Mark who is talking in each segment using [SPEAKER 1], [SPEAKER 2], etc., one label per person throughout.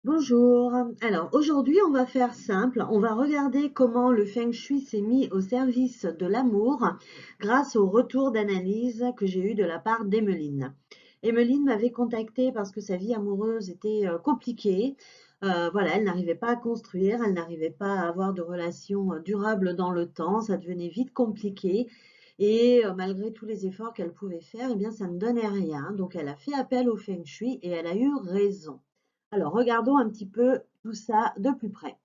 [SPEAKER 1] Bonjour. Alors aujourd'hui, on va faire simple. On va regarder comment le Feng Shui s'est mis au service de l'amour grâce au retour d'analyse que j'ai eu de la part d'Emeline. Emeline m'avait contactée parce que sa vie amoureuse était compliquée. Voilà, elle n'arrivait pas à construire, elle n'arrivait pas à avoir de relations durables dans le temps. Ça devenait vite compliqué. Et malgré tous les efforts qu'elle pouvait faire, eh bien, ça ne donnait rien. Donc, elle a fait appel au Feng Shui et elle a eu raison. Alors, regardons un petit peu tout ça de plus près.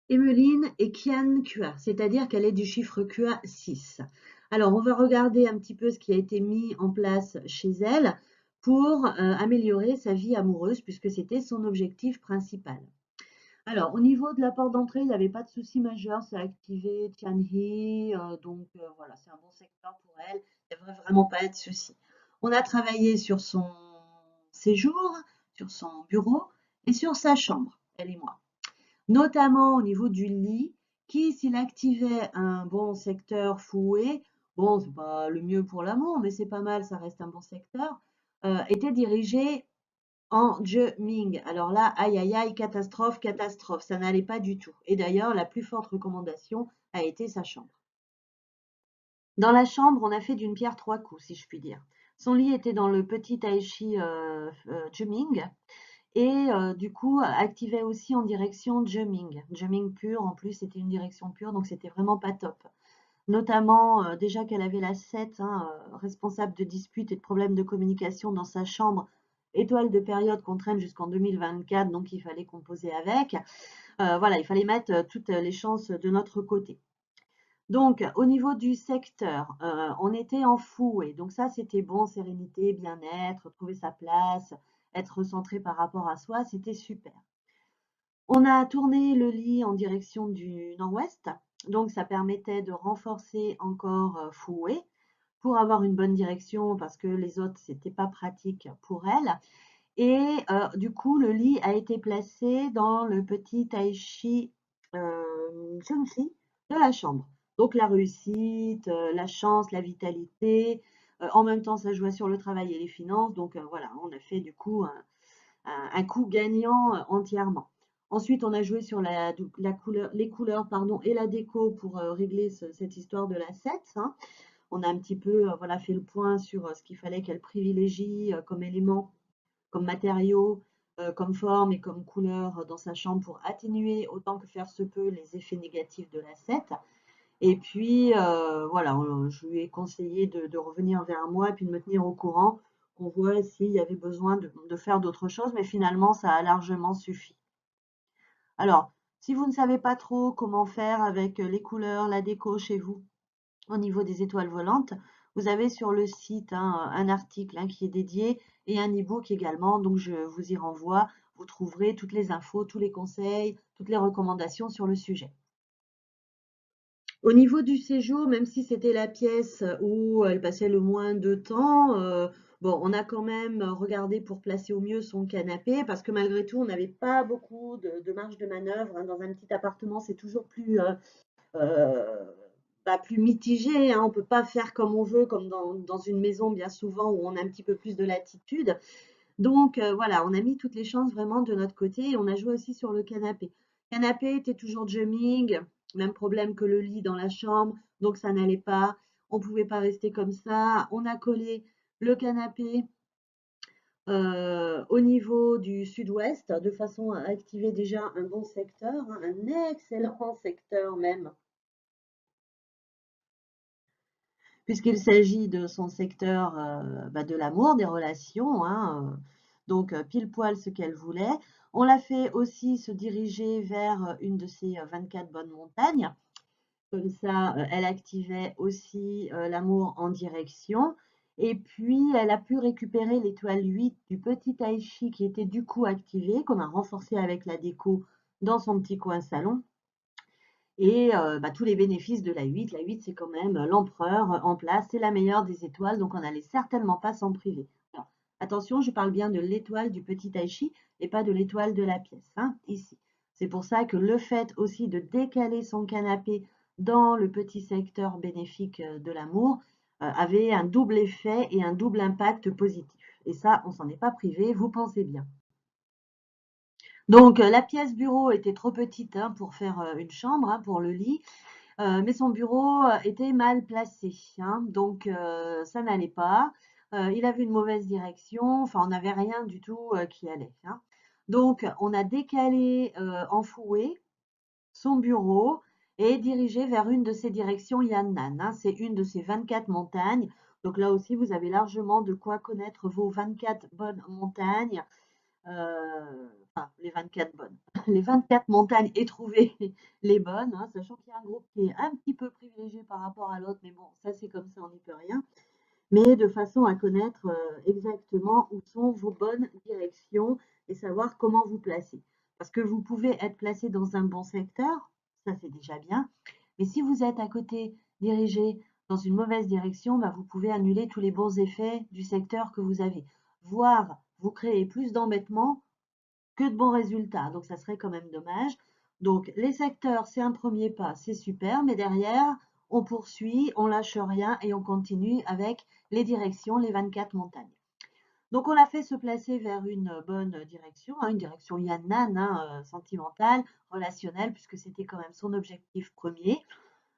[SPEAKER 1] Emeline est Qian Kua, c'est-à-dire qu'elle est du chiffre Kua 6. Alors, on va regarder un petit peu ce qui a été mis en place chez elle pour améliorer sa vie amoureuse, puisque c'était son objectif principal. Alors, au niveau de la porte d'entrée, il n'y avait pas de souci majeur, c'est activé Tianhe, donc voilà, c'est un bon secteur pour elle, il ne devrait vraiment pas être de souci. On a travaillé sur son séjour, sur son bureau et sur sa chambre, elle et moi. Notamment au niveau du lit, qui, s'il activait un bon secteur fouet, bon, c'est pas le mieux pour l'amour, mais c'est pas mal, ça reste un bon secteur, était dirigé en Ming. Alors là, aïe aïe aïe, catastrophe, catastrophe, ça n'allait pas du tout. Et d'ailleurs, la plus forte recommandation a été sa chambre. Dans la chambre, on a fait d'une pierre trois coups, si je puis dire. Son lit était dans le petit Taichi Jeming et du coup activait aussi en direction Jeming. Jeming pur, en plus, c'était une direction pure, donc c'était vraiment pas top. Notamment, déjà qu'elle avait la 7, hein, responsable de disputes et de problèmes de communication dans sa chambre, étoile de période qu'on traîne jusqu'en 2024, donc il fallait composer avec. Voilà, il fallait mettre toutes les chances de notre côté. Donc, au niveau du secteur, on était en fouet. Donc ça, c'était bon, sérénité, bien-être, trouver sa place, être centré par rapport à soi, c'était super. On a tourné le lit en direction du nord-ouest, donc ça permettait de renforcer encore fouet pour avoir une bonne direction parce que les autres, c'était pas pratique pour elle. Et du coup, le lit a été placé dans le petit tai-chi Chun-Chi de la chambre. Donc la réussite, la chance, la vitalité. En même temps, ça jouait sur le travail et les finances. Donc voilà, on a fait du coup un coup gagnant entièrement. Ensuite, on a joué sur couleur, les couleurs pardon, et la déco pour régler cette histoire de la 7. Hein. On a un petit peu voilà, fait le point sur ce qu'il fallait qu'elle privilégie comme élément comme matériaux, comme forme et comme couleur dans sa chambre pour atténuer autant que faire se peut les effets négatifs de la 7. Et puis, voilà, je lui ai conseillé de revenir vers moi et puis de me tenir au courant. On voit s'il y avait besoin de faire d'autres choses, mais finalement, ça a largement suffi. Alors, si vous ne savez pas trop comment faire avec les couleurs, la déco chez vous, au niveau des étoiles volantes, vous avez sur le site hein, un article hein, qui est dédié et un e-book également. Donc, je vous y renvoie. Vous trouverez toutes les infos, tous les conseils, toutes les recommandations sur le sujet. Au niveau du séjour, même si c'était la pièce où elle passait le moins de temps, bon, on a quand même regardé pour placer au mieux son canapé parce que malgré tout, on n'avait pas beaucoup de marge de manœuvre. Hein. Dans un petit appartement, c'est toujours plus plus mitigé, hein. On ne peut pas faire comme on veut, comme dans une maison bien souvent où on a un petit peu plus de latitude. Donc voilà, on a mis toutes les chances vraiment de notre côté et on a joué aussi sur le canapé. Le canapé était toujours jumming, même problème que le lit dans la chambre, donc ça n'allait pas. On ne pouvait pas rester comme ça. On a collé le canapé au niveau du sud-ouest de façon à activer déjà un bon secteur, hein, un excellent secteur même puisqu'il s'agit de son secteur de l'amour, des relations, hein, donc pile poil ce qu'elle voulait. On l'a fait aussi se diriger vers une de ses 24 bonnes montagnes. Comme ça, elle activait aussi l'amour en direction. Et puis, elle a pu récupérer l'étoile 8 du petit tai chi qui était du coup activé, qu'on a renforcé avec la déco dans son petit coin salon et tous les bénéfices de la 8. La 8, c'est quand même l'empereur en place, c'est la meilleure des étoiles, donc on n'allait certainement pas s'en priver. Alors, attention, je parle bien de l'étoile du petit tai chi et pas de l'étoile de la pièce, hein, ici. C'est pour ça que le fait aussi de décaler son canapé dans le petit secteur bénéfique de l'amour avait un double effet et un double impact positif. Et ça, on s'en est pas privé, vous pensez bien. Donc, la pièce bureau était trop petite hein, pour faire une chambre, hein, pour le lit. Mais son bureau était mal placé, hein, donc ça n'allait pas. Il avait une mauvaise direction, enfin on n'avait rien du tout qui allait, hein. Donc on a décalé enfoué son bureau et dirigé vers une de ces directions Yannan, hein. C'est une de ces 24 montagnes. Donc là aussi, vous avez largement de quoi connaître vos 24 bonnes montagnes. Enfin, les 24 bonnes. Les 24 montagnes et trouver les bonnes, hein, sachant qu'il y a un groupe qui est un petit peu privilégié par rapport à l'autre, mais bon, ça c'est comme ça, on n'y peut rien. Mais de façon à connaître exactement où sont vos bonnes directions et savoir comment vous placer. Parce que vous pouvez être placé dans un bon secteur, ça c'est déjà bien, mais si vous êtes à côté dirigé dans une mauvaise direction, bah, vous pouvez annuler tous les bons effets du secteur que vous avez, voire vous créer plus d'embêtements que de bons résultats. Donc, ça serait quand même dommage. Donc, les secteurs, c'est un premier pas, c'est super, mais derrière, on poursuit, on lâche rien et on continue avec les directions, les 24 montagnes. Donc, on a fait se placer vers une bonne direction, hein, une direction Yannan, hein, sentimentale, relationnelle, puisque c'était quand même son objectif premier.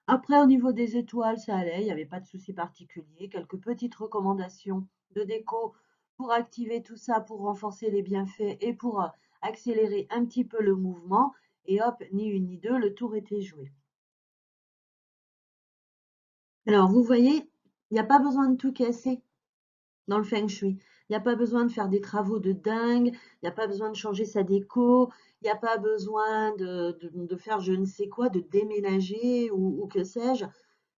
[SPEAKER 1] Après, au niveau des étoiles, ça allait, il n'y avait pas de souci particulier. Quelques petites recommandations de déco pour activer tout ça, pour renforcer les bienfaits et pour accélérer un petit peu le mouvement. Et hop, ni une ni deux, le tour était joué. Alors, vous voyez, il n'y a pas besoin de tout casser dans le feng shui. Il n'y a pas besoin de faire des travaux de dingue, il n'y a pas besoin de changer sa déco, il n'y a pas besoin de faire je ne sais quoi, de déménager ou que sais-je.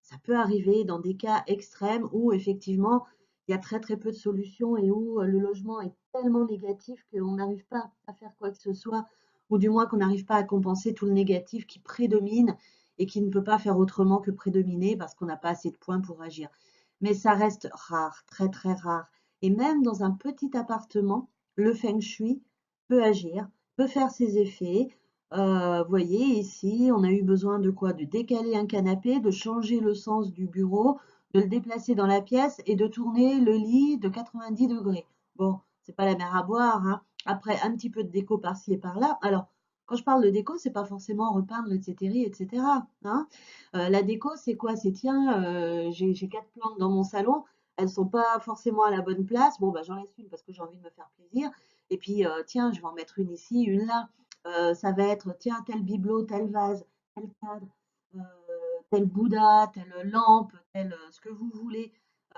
[SPEAKER 1] Ça peut arriver dans des cas extrêmes où effectivement il y a très très peu de solutions et où le logement est tellement négatif qu'on n'arrive pas à faire quoi que ce soit, ou du moins qu'on n'arrive pas à compenser tout le négatif qui prédomine et qui ne peut pas faire autrement que prédominer parce qu'on n'a pas assez de points pour agir. Mais ça reste rare, très très rare. Et même dans un petit appartement, le feng shui peut agir, peut faire ses effets. Vous voyez, ici, on a eu besoin de quoi? De décaler un canapé, de changer le sens du bureau, de le déplacer dans la pièce et de tourner le lit de 90 degrés. Bon, c'est pas la mer à boire, hein. Après, un petit peu de déco par-ci et par-là. Alors, quand je parle de déco, c'est pas forcément repeindre, etc., etc., hein. La déco, c'est quoi? C'est tiens, j'ai 4 plantes dans mon salon, elles sont pas forcément à la bonne place. Bon, bah, j'en laisse une parce que j'ai envie de me faire plaisir. Et puis, tiens, je vais en mettre une ici, une là. Ça va être, tiens, tel bibelot, tel vase, tel cadre, euh, tel Bouddha, telle lampe, tel ce que vous voulez,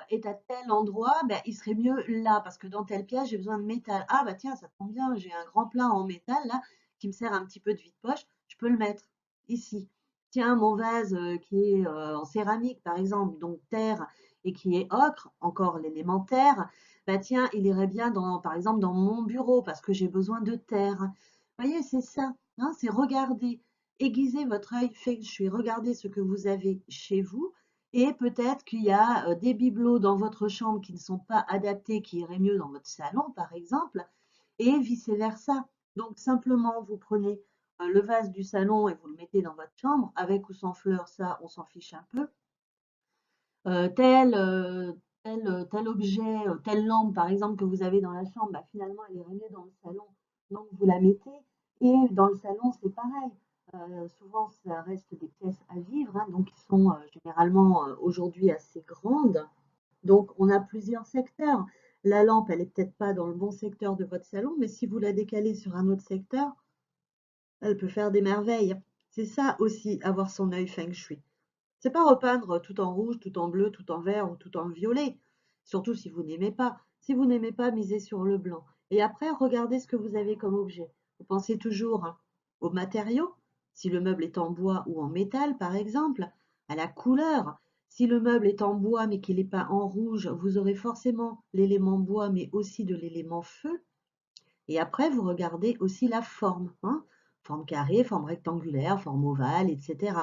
[SPEAKER 1] est à tel endroit, ben, il serait mieux là, parce que dans telle pièce, j'ai besoin de métal. Ah, bah tiens, ça tombe bien, j'ai un grand plat en métal là, qui me sert un petit peu de vide-poche, je peux le mettre ici. Tiens, mon vase qui est en céramique, par exemple, donc terre, et qui est ocre, encore l'élémentaire, bah tiens, il irait bien dans, par exemple, dans mon bureau, parce que j'ai besoin de terre. Vous voyez, c'est ça, hein, c'est regarder, aiguiser votre œil feng shui, regardez ce que vous avez chez vous, et peut-être qu'il y a des bibelots dans votre chambre qui ne sont pas adaptés, qui iraient mieux dans votre salon, par exemple, et vice-versa. Donc, simplement, vous prenez le vase du salon et vous le mettez dans votre chambre, avec ou sans fleurs, ça, on s'en fiche un peu. Tel, tel objet, telle lampe, par exemple, que vous avez dans la chambre, bah, finalement, elle est mieux dans le salon, donc vous la mettez. Et dans le salon, c'est pareil. Souvent, ça reste des pièces à vivre, hein, donc qui sont généralement aujourd'hui assez grandes. Donc, on a plusieurs secteurs. La lampe, elle est peut-être pas dans le bon secteur de votre salon, mais si vous la décalez sur un autre secteur, elle peut faire des merveilles. C'est ça aussi, avoir son œil feng shui. C'est pas repeindre tout en rouge, tout en bleu, tout en vert ou tout en violet. Surtout si vous n'aimez pas. Si vous n'aimez pas, misez sur le blanc. Et après, regardez ce que vous avez comme objet. Vous pensez toujours hein, aux matériaux, si le meuble est en bois ou en métal, par exemple, à la couleur. Si le meuble est en bois mais qu'il n'est pas en rouge, vous aurez forcément l'élément bois mais aussi de l'élément feu. Et après, vous regardez aussi la forme, hein, forme carrée, forme rectangulaire, forme ovale, etc.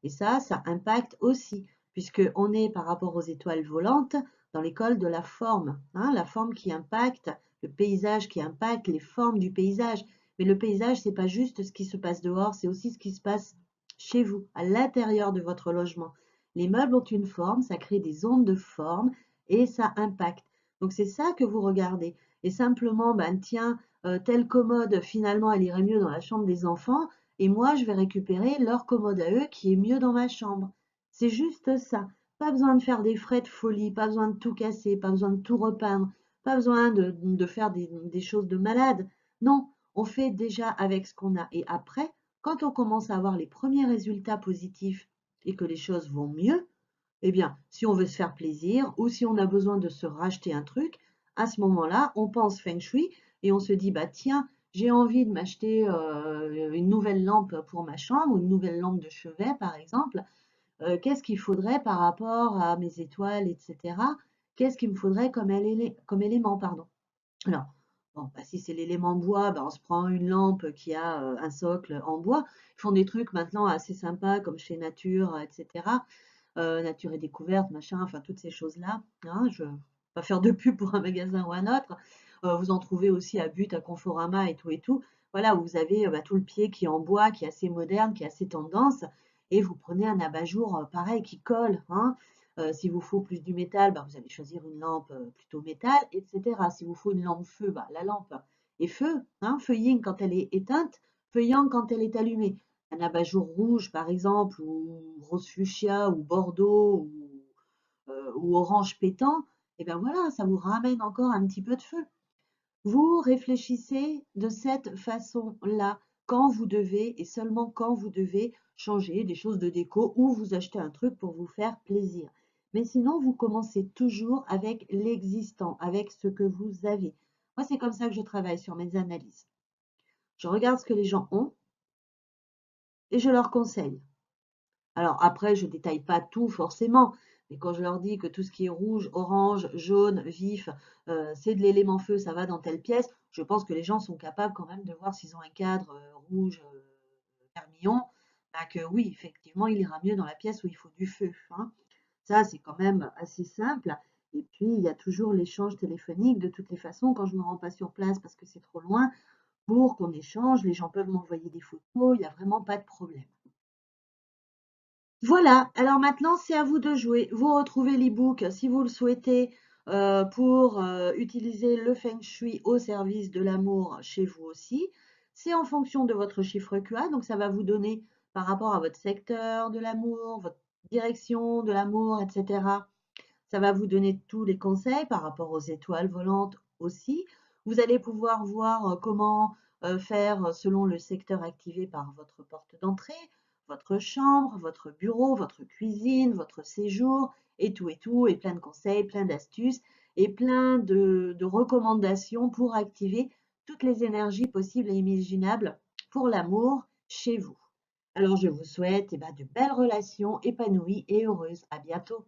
[SPEAKER 1] Et ça impacte aussi, puisqu'on est par rapport aux étoiles volantes dans l'école de la forme, hein, la forme qui impacte, le paysage qui impacte les formes du paysage. Mais le paysage, c'est pas juste ce qui se passe dehors, c'est aussi ce qui se passe chez vous, à l'intérieur de votre logement. Les meubles ont une forme, ça crée des ondes de forme et ça impacte. Donc c'est ça que vous regardez. Et simplement, ben tiens, telle commode, finalement, elle irait mieux dans la chambre des enfants, et moi, je vais récupérer leur commode à eux qui est mieux dans ma chambre. C'est juste ça. Pas besoin de faire des frais de folie, pas besoin de tout casser, pas besoin de tout repeindre, pas besoin de faire des choses de malade. Non, on fait déjà avec ce qu'on a. Et après, quand on commence à avoir les premiers résultats positifs et que les choses vont mieux, eh bien, si on veut se faire plaisir ou si on a besoin de se racheter un truc, à ce moment-là, on pense feng shui et on se dit, bah tiens, j'ai envie de m'acheter une nouvelle lampe pour ma chambre, ou une nouvelle lampe de chevet par exemple. Qu'est-ce qu'il faudrait par rapport à mes étoiles, etc. Qu'est-ce qu'il me faudrait comme élément, pardon. Alors, bon, bah, si c'est l'élément bois, bah, on se prend une lampe qui a un socle en bois. Ils font des trucs maintenant assez sympas comme chez Nature, etc. Nature et découverte, machin, enfin toutes ces choses-là, hein. Je ne vais pas faire de pub pour un magasin ou un autre. Vous en trouvez aussi à But, à Conforama et tout et tout. Voilà, où vous avez bah, tout le pied qui est en bois, qui est assez moderne, qui est assez tendance, et vous prenez un abat-jour pareil qui colle, hein. S'il vous faut plus du métal, bah, vous allez choisir une lampe plutôt métal, etc. S'il vous faut une lampe feu, bah, la lampe est feu, hein, feu yin quand elle est éteinte, feu yang quand elle est allumée. Un abat-jour rouge, par exemple, ou rose fuchsia, ou bordeaux, ou orange pétant, et bien voilà, ça vous ramène encore un petit peu de feu. Vous réfléchissez de cette façon-là quand vous devez, et seulement quand vous devez, changer des choses de déco ou vous acheter un truc pour vous faire plaisir. Mais sinon, vous commencez toujours avec l'existant, avec ce que vous avez. Moi, c'est comme ça que je travaille sur mes analyses. Je regarde ce que les gens ont et je leur conseille. Alors après, je détaille pas tout forcément, mais quand je leur dis que tout ce qui est rouge, orange, jaune, vif, c'est de l'élément feu, ça va dans telle pièce, je pense que les gens sont capables quand même de voir s'ils ont un cadre rouge, vermillon, bah que oui, effectivement, il ira mieux dans la pièce où il faut du feu, hein. Ça, c'est quand même assez simple. Et puis, il y a toujours l'échange téléphonique. De toutes les façons, quand je ne me rends pas sur place parce que c'est trop loin, pour qu'on échange, les gens peuvent m'envoyer des photos, il n'y a vraiment pas de problème. Voilà, alors maintenant c'est à vous de jouer. Vous retrouvez l'e-book si vous le souhaitez pour utiliser le Feng Shui au service de l'amour chez vous aussi. C'est en fonction de votre chiffre QA, donc ça va vous donner par rapport à votre secteur de l'amour, votre direction de l'amour, etc. Ça va vous donner tous les conseils par rapport aux étoiles volantes aussi. Vous allez pouvoir voir comment faire selon le secteur activé par votre porte d'entrée, votre chambre, votre bureau, votre cuisine, votre séjour, et tout, et plein de conseils, plein d'astuces, et plein de recommandations pour activer toutes les énergies possibles et imaginables pour l'amour chez vous. Alors je vous souhaite eh ben, de belles relations épanouies et heureuses. À bientôt.